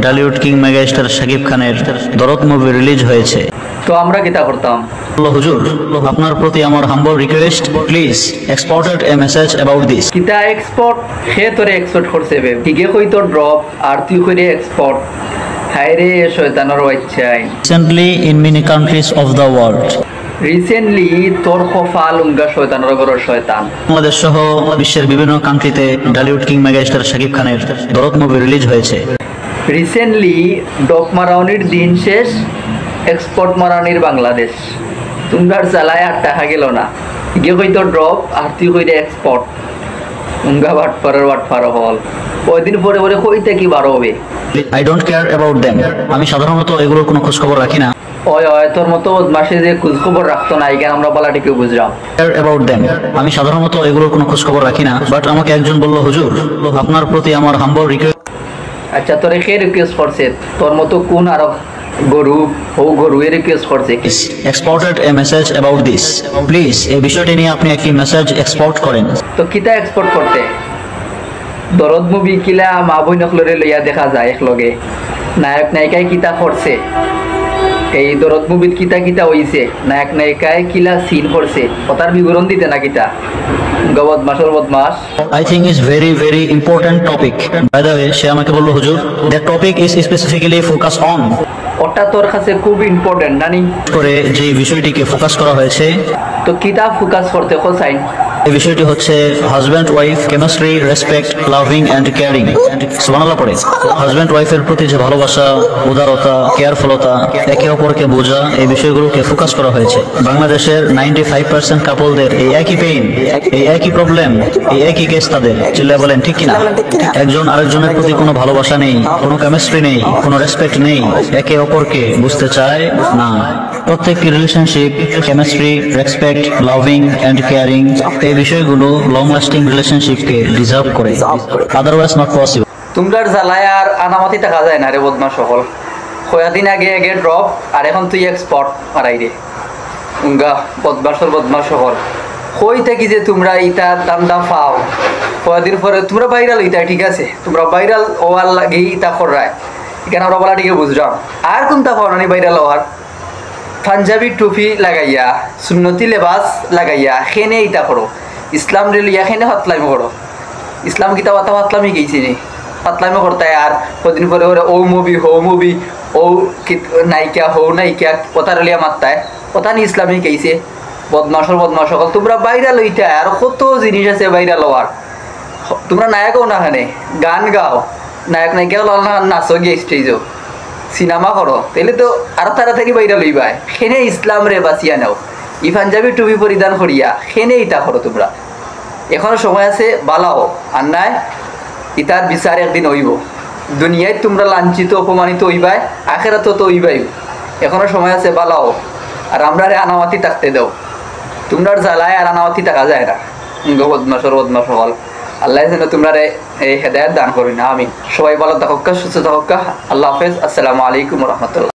Dhallywood king megastar Shakib খানের দরদ movie release হয়েছে। তো আমরা কিতা করতাম? হুজুর, আপনার প্রতি আমার humble request, please exported A message about this. কিতা এক্সপোর্ট? সে তোরে এক্সপোর্ট করছে বে, ঠিকই কই তোর ড্রপ আর তুই কইরে এক্সপোর্ট। হায়রে শয়তানের বাচ্চাই। Recently in many countries of the world, recently তোর খফাল উঙ্গা শয়তানের ঘরের শয়তান। বাংলাদেশ সহ বিশ্বের বিভিন্ন কান্ট্রিতে ঢালিউড কিং মেগাস্টার শাকিব খানের দরদ মুভি রিলিজ হয়েছে। রিসেন্টলি ডপ মারাউনির দিন শেষ, এক্সপোর্ট মারাউনির বাংলাদেশ। তুমরার চালায় আর টাকা গেল না, গিয়ে কই তোর ড্রপ আর তুই কইরে এক্সপোর্ট। উঙ্গা বাটফার হল কয়দিন পরে পরে কইতে কি বার হবে। I don't care about them. আমি সাধারণত এগুলোর কোনো খোঁজখবর রাখি না। ওই তোর মতো বদমাশে যে খোঁজখবর রাখতো না, এখানে আমরা পালাটিকে বুঝলাম। অ্যাবাউট দেম, আমি সাধারণত এগুলোর কোনো খোঁজখবর রাখি না। বাট আমাকে একজন বলল, হুজুর, আপনার প্রতি আমার হাম্বল রিকোয়েস্ট। আচ্ছা, তোরে কে রিকোয়েস্ট করছে? তোর মতো কোন আর গরু গরু এ রিকোয়েস্ট করছে? Exported A message about this, please এই বিষয়টি নিয়ে আপনি একটি মেসেজ এক্সপোর্ট করেন। তো কিতা এক্সপোর্ট করতে? দরদ মুভি কিলা মা বই নকলরে লইয়া দেখা যায় একলগে, নায়ক নায়িকায় কিতা করছে, এই দরদ মুভিত কিতা কিতা হইছে, নায়ক নায়িকায় কিলা সিন করছে, কথার বিবরণ দিতে না কিতা বদমাস। I think it's very important topic. By the way, সে আমাকে বলল, হুজুর, that topic is specifically focus on, ওটা তোর কাছে খুব ইম্পর্টেন্ট নানি করে যে বিষয়টিকে ফোকাস করা হয়েছে। তো কিতা ফোকাস করতে কোসাইন? এই বিষয়টি হচ্ছে husband wife chemistry, respect, loving and caring. সুবহানাল্লাহ পড়ে। হাজব্যান্ড ওয়াইফের প্রতি যে ভালোবাসা, উদারতা, কেয়ারফুলতা, একে অপরকে বোঝা, এই বিষয়গুলোকে ফোকাস করা হয়েছে। বাংলাদেশের 95% কাপলদের এই একই পেইন, এই একই প্রবলেম, এই একই কেস তাদের। চিল্লায় বলেন ঠিক কিনা? একজন আরেকজনের প্রতি কোনো ভালোবাসা নেই, কোনো কেমিস্ট্রি নেই, কোনো রেসপেক্ট নেই, একে অপরকে বুঝতে চায় না। প্রত্যেকটি relationship chemistry, respect, loving and caring, এই বিষয়গুলো লং লাস্টিং রিলেশনশিপকে ডিজার্ভ করে, আদারওয়াইজ নট পসিবল। তোমরার জ্বালায় আর আনামাতি টাকা যায় না রে বদমাস সকল। কয়েকদিন আগে ড্রপ আর এখন তুই এক্সপোর্ট মারাই রে উঙ্গা বদমাস সকল। কই থাকি যে তোমরা ইটা দান্দা পাও, কয়েকদিন পরে তোমরা ভাইরাল ইটা, ঠিক আছে, তোমরা ভাইরাল হওয়ার লাগে ইটা করায়, এখানে আমরা বলাটিকে বুঝলাম। আর কোনটা পাও না ভাইরাল হওয়ার? পাঞ্জাবি টুপি লাগাইয়া, সুন্নতি লেবাস লাগাইয়া খেনে ইটা করো, ইসলাম রেলিয়া খেনে ফাতলামি করো। ইসলাম কিতা কথা ফাতলামি গেছি নি, ফাতলামি করতে আর কদিন পরে পরে ও মুভি ও নায়িকা কথা রেলিয়া মাত্তায় কথা নি ইসলামী গেছে। বদমাস সকল তোমরা ভাইরাল হইতে আর কত জিনিস আছে ভাইরাল হওয়ার। তোমরা নায়কও না খানে গান গাও, নায়ক নায়িকা নাচো গিয়ে স্টেজও, সিনেমা করো, তাহলে তো আরো তাড়াতাড়ি বাইরা লইবা। সেনে ইসলাম রে বাঁচিয়া নাও, ই পাঞ্জাবি টুপি পরিধান করিয়া সেনে ইটা করো তোমরা। এখনো সময় আছে, বালাও আর নাই ইতার বিচার একদিন হইব। দুনিয়ায় তোমরা লাঞ্ছিত অপমানিত হইবাই, আখেরাত তো হইবাই। এখনো সময় আছে, বালাও। আর আমরা রে আনামাতি থাকতে দাও, তোমরার জ্বালায় আর আনামাতি টাকা যায় না। বদমাস হল। আল্লাহ যেন তোমরা এই হেদায়েত দান করি না। আমি সবাই ভালো থাকুক, সুস্থ থাকুক। আল্লাহ হাফেজ। আসসালামু আলাইকুম রহমতুল্লাহ।